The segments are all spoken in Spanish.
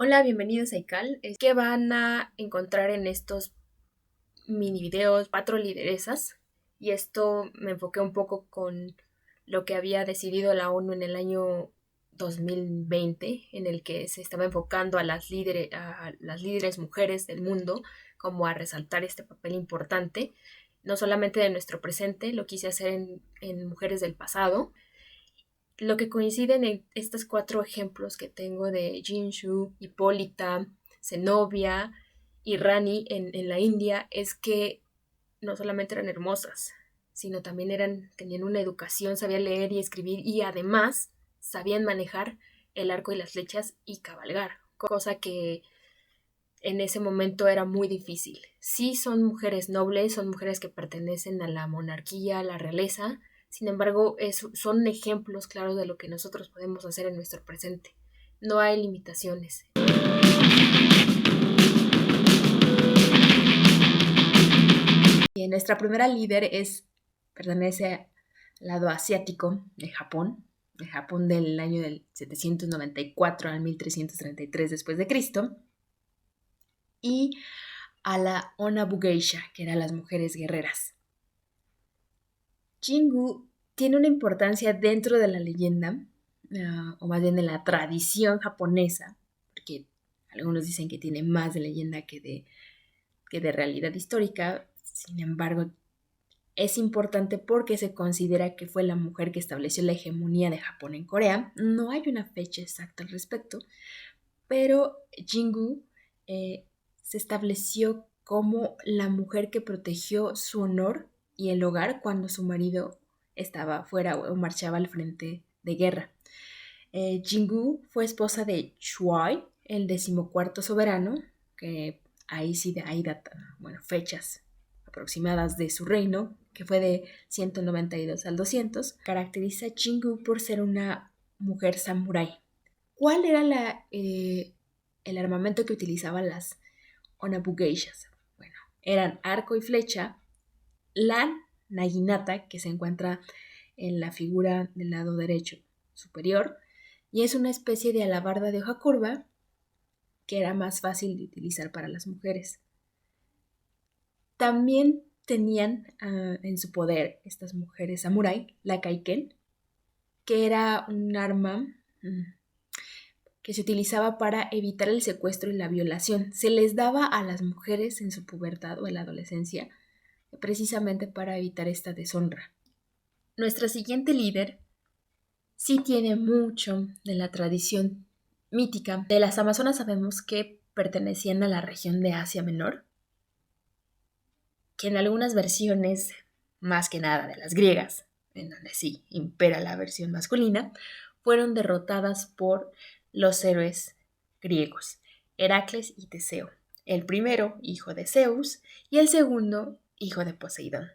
Hola, bienvenidos a ICAL. ¿Qué van a encontrar en estos mini videos? 4 lideresas. Y esto me enfoqué un poco con lo que había decidido la ONU en el año 2020, en el que se estaba enfocando a las líderes mujeres del mundo, como a resaltar este papel importante, no solamente de nuestro presente, lo quise hacer en mujeres del pasado. Lo que coinciden en estos 4 ejemplos que tengo de Jinshu, Hipólita, Zenobia y Rani en la India es que no solamente eran hermosas, sino también tenían una educación, sabían leer y escribir y además sabían manejar el arco y las flechas y cabalgar, cosa que en ese momento era muy difícil. Sí son mujeres nobles, son mujeres que pertenecen a la monarquía, a la realeza, sin embargo son ejemplos claros de lo que nosotros podemos hacer en nuestro presente. No hay limitaciones. Y nuestra primera líder pertenece al lado asiático de Japón del año del 794 al 1333 después de Cristo, y a la Onabu Geisha, que eran las mujeres guerreras. Jingu tiene una importancia dentro de la leyenda, o más bien de la tradición japonesa, porque algunos dicen que tiene más de leyenda que de realidad histórica. Sin embargo, es importante porque se considera que fue la mujer que estableció la hegemonía de Japón en Corea. No hay una fecha exacta al respecto, pero Jingu se estableció como la mujer que protegió su honor y el hogar cuando su marido estaba fuera o marchaba al frente de guerra. Jingu fue esposa de Shuai, el 14º soberano, que ahí datan, fechas aproximadas de su reino, que fue de 192 al 200. Caracteriza a Jingu por ser una mujer samurái. ¿Cuál era el armamento que utilizaban las Onabu Geishas? Bueno, eran arco y flecha, la naginata, que se encuentra en la figura del lado derecho superior, y es una especie de alabarda de hoja curva que era más fácil de utilizar para las mujeres. También tenían en su poder estas mujeres samurái la kaiken, que era un arma que se utilizaba para evitar el secuestro y la violación. Se les daba a las mujeres en su pubertad o en la adolescencia precisamente para evitar esta deshonra. Nuestra siguiente líder sí tiene mucho de la tradición mítica. De las Amazonas sabemos que pertenecían a la región de Asia Menor, que en algunas versiones, más que nada de las griegas, en donde sí impera la versión masculina, fueron derrotadas por los héroes griegos, Heracles y Teseo. El primero, hijo de Zeus, y el segundo, hijo de Poseidón.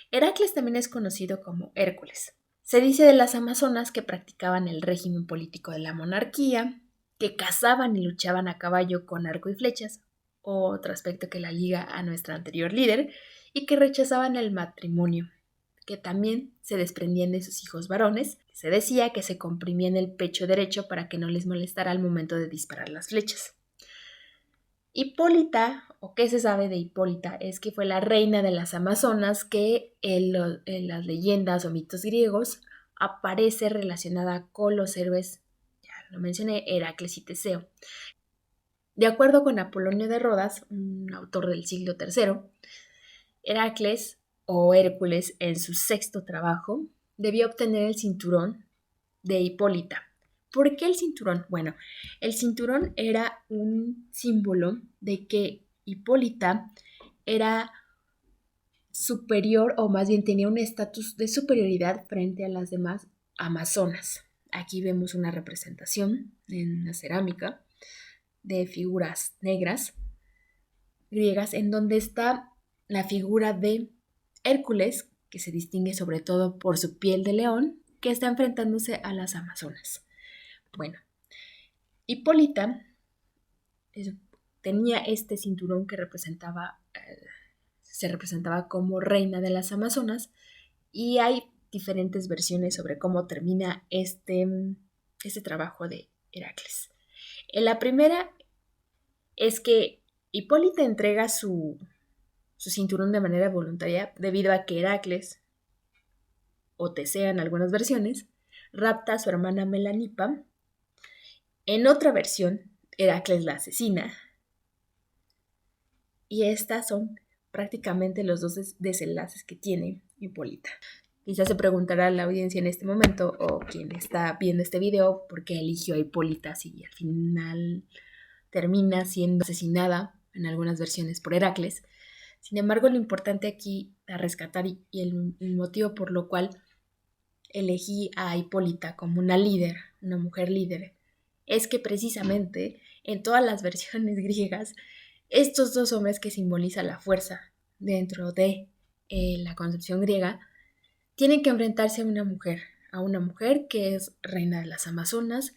Heracles también es conocido como Hércules. Se dice de las amazonas que practicaban el régimen político de la monarquía, que cazaban y luchaban a caballo con arco y flechas, otro aspecto que la liga a nuestra anterior líder, y que rechazaban el matrimonio, que también se desprendían de sus hijos varones. Se decía que se comprimían el pecho derecho para que no les molestara al momento de disparar las flechas. Hipólita, o qué se sabe de Hipólita, es que fue la reina de las Amazonas que en las leyendas o mitos griegos aparece relacionada con los héroes, ya lo mencioné, Heracles y Teseo. De acuerdo con Apolonio de Rodas, un autor del siglo III, Heracles o Hércules en su 6º trabajo debió obtener el cinturón de Hipólita. ¿Por qué el cinturón? Bueno, el cinturón era un símbolo de que Hipólita era superior, o más bien tenía un estatus de superioridad frente a las demás amazonas. Aquí vemos una representación en la cerámica de figuras negras griegas en donde está la figura de Hércules, que se distingue sobre todo por su piel de león, que está enfrentándose a las amazonas. Bueno, Hipólita tenía este cinturón que se representaba como reina de las Amazonas, y hay diferentes versiones sobre cómo termina este trabajo de Heracles. En la primera es que Hipólita entrega su cinturón de manera voluntaria debido a que Heracles, o Tesea en algunas versiones, rapta a su hermana Melanipa. En otra versión, Heracles la asesina. Y estas son prácticamente los dos desenlaces que tiene Hipólita. Quizás se preguntará la audiencia en este momento, o quien está viendo este video, por qué eligió a Hipólita si al final termina siendo asesinada en algunas versiones por Heracles. Sin embargo, lo importante aquí a rescatar y el motivo por lo cual elegí a Hipólita como una líder, una mujer líder, es que precisamente en todas las versiones griegas, estos dos hombres que simbolizan la fuerza dentro de la concepción griega, tienen que enfrentarse a una mujer que es reina de las Amazonas,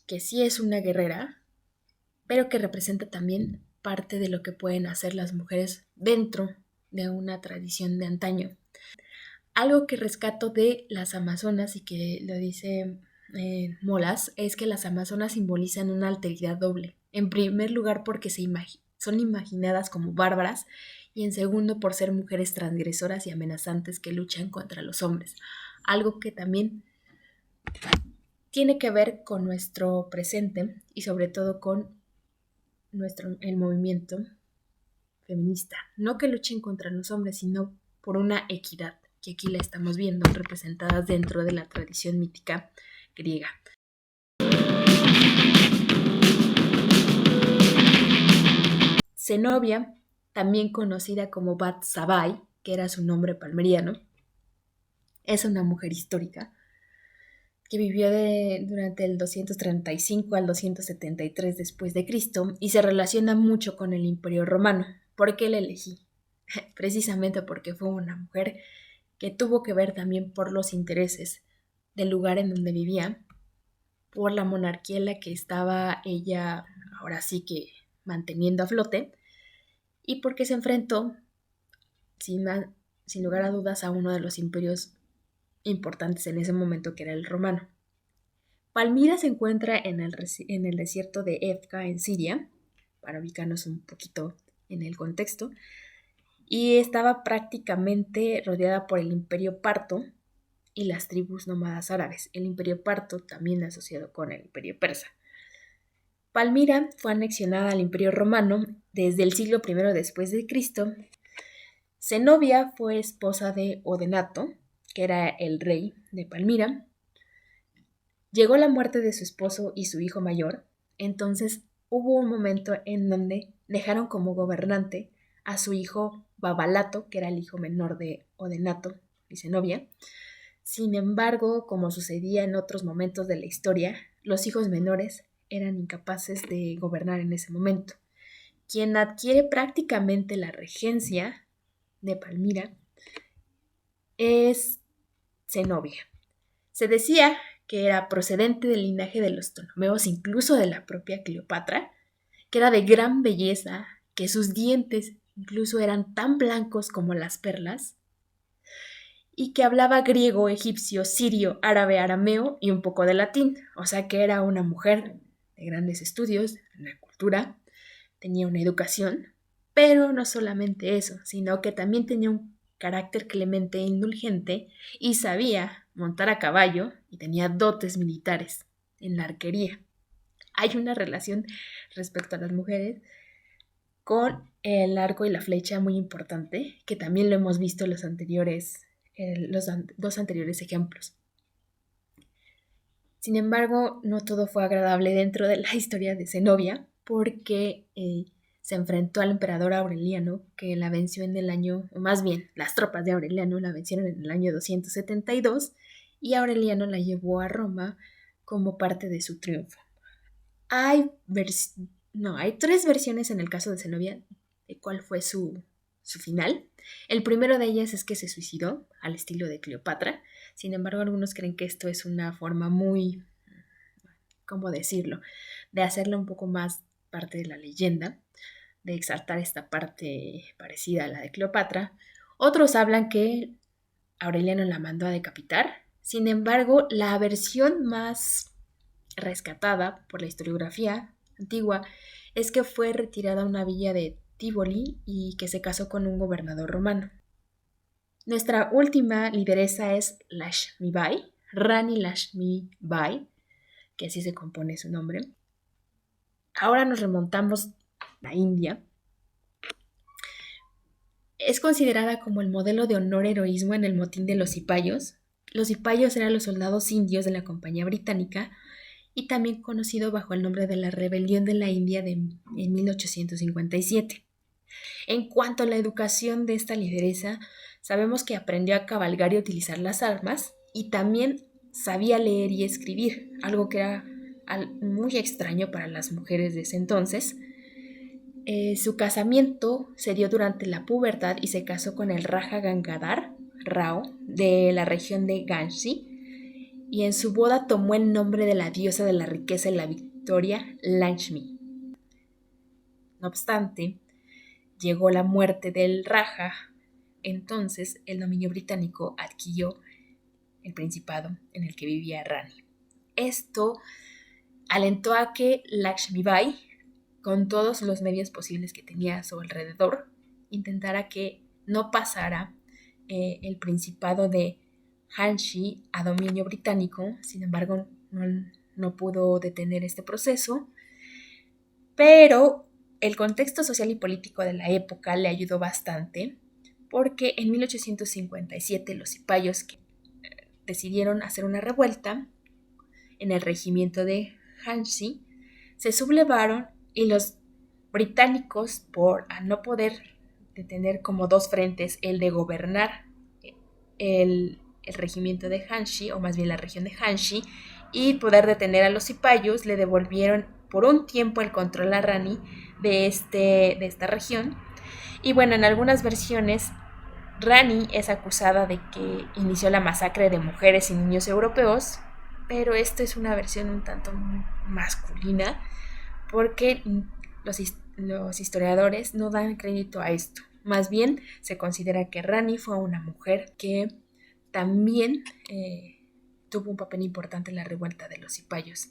que sí es una guerrera, pero que representa también parte de lo que pueden hacer las mujeres dentro de una tradición de antaño. Algo que rescato de las Amazonas y que lo dice Molas es que las Amazonas simbolizan una alteridad doble. En primer lugar porque son imaginadas como bárbaras y en segundo por ser mujeres transgresoras y amenazantes que luchan contra los hombres. Algo que también tiene que ver con nuestro presente y sobre todo con el movimiento feminista. No que luchen contra los hombres, sino por una equidad, que aquí la estamos viendo representadas dentro de la tradición mítica griega. Zenobia, también conocida como Bat-Sabai, que era su nombre palmeriano, es una mujer histórica que vivió durante el 235 al 273 después de Cristo y se relaciona mucho con el Imperio Romano. ¿Por qué la elegí? Precisamente porque fue una mujer que tuvo que ver también por los intereses del lugar en donde vivía, por la monarquía en la que estaba ella ahora sí que manteniendo a flote, y porque se enfrentó, sin lugar a dudas, a uno de los imperios importantes en ese momento, que era el romano. Palmira se encuentra en el desierto de Efka, en Siria, para ubicarnos un poquito en el contexto, y estaba prácticamente rodeada por el Imperio Parto y las tribus nómadas árabes. El Imperio Parto también asociado con el Imperio Persa. Palmira fue anexionada al Imperio Romano desde el siglo I después de Cristo. Zenobia fue esposa de Odenato, que era el rey de Palmira. Llegó la muerte de su esposo y su hijo mayor, entonces hubo un momento en donde dejaron como gobernante a su hijo Babalato, que era el hijo menor de Odenato y Zenobia. Sin embargo, como sucedía en otros momentos de la historia, los hijos menores eran incapaces de gobernar en ese momento. Quien adquiere prácticamente la regencia de Palmira es Zenobia. Se decía que era procedente del linaje de los Ptolomeos, incluso de la propia Cleopatra, que era de gran belleza, que sus dientes incluso eran tan blancos como las perlas, y que hablaba griego, egipcio, sirio, árabe, arameo y un poco de latín, o sea que era una mujer de grandes estudios, una cultura, tenía una educación, pero no solamente eso, sino que también tenía un carácter clemente e indulgente y sabía montar a caballo y tenía dotes militares en la arquería. Hay una relación respecto a las mujeres con el arco y la flecha muy importante, que también lo hemos visto en los dos anteriores ejemplos. Sin embargo, no todo fue agradable dentro de la historia de Zenobia, porque se enfrentó al emperador Aureliano, que la venció en el año, o más bien, las tropas de Aureliano la vencieron en el año 272, y Aureliano la llevó a Roma como parte de su triunfo. Hay tres versiones en el caso de Zenobia de cuál fue su final. El primero de ellas es que se suicidó, al estilo de Cleopatra. Sin embargo, algunos creen que esto es una forma muy, ¿cómo decirlo?, de hacerla un poco más parte de la leyenda, de exaltar esta parte parecida a la de Cleopatra. Otros hablan que Aureliano la mandó a decapitar. Sin embargo, la versión más rescatada por la historiografía antigua es que fue retirada a una villa de Tívoli y que se casó con un gobernador romano. Nuestra última lideresa es Lakshmibai, Rani Lakshmibai, que así se compone su nombre. Ahora nos remontamos a la India. Es considerada como el modelo de honor y heroísmo en el motín de los cipayos. Los cipayos eran los soldados indios de la Compañía Británica y también conocido bajo el nombre de la Rebelión de la India en 1857. En cuanto a la educación de esta lideresa, sabemos que aprendió a cabalgar y utilizar las armas y también sabía leer y escribir, algo que era muy extraño para las mujeres de ese entonces. Su casamiento se dio durante la pubertad y se casó con el Raja Gangadhar Rao de la región de Ganji, y en su boda tomó el nombre de la diosa de la riqueza y la victoria, Lakshmi. No obstante, llegó la muerte del Raja, entonces el dominio británico adquirió el principado en el que vivía Rani. Esto alentó a que Lakshmibai, con todos los medios posibles que tenía a su alrededor, intentara que no pasara el principado de Hanshi a dominio británico. Sin embargo, no pudo detener este proceso, pero el contexto social y político de la época le ayudó bastante, porque en 1857 los cipayos decidieron hacer una revuelta en el regimiento de Hanshi, se sublevaron y los británicos, por a no poder tener como dos frentes, el de gobernar el regimiento de Hanshi, o más bien la región de Hanshi, y poder detener a los cipayos, le devolvieron por un tiempo el control a Rani de esta región. Y bueno, en algunas versiones, Rani es acusada de que inició la masacre de mujeres y niños europeos, pero esto es una versión un tanto masculina, porque los historiadores no dan crédito a esto. Más bien se considera que Rani fue una mujer que también tuvo un papel importante en la revuelta de los cipayos.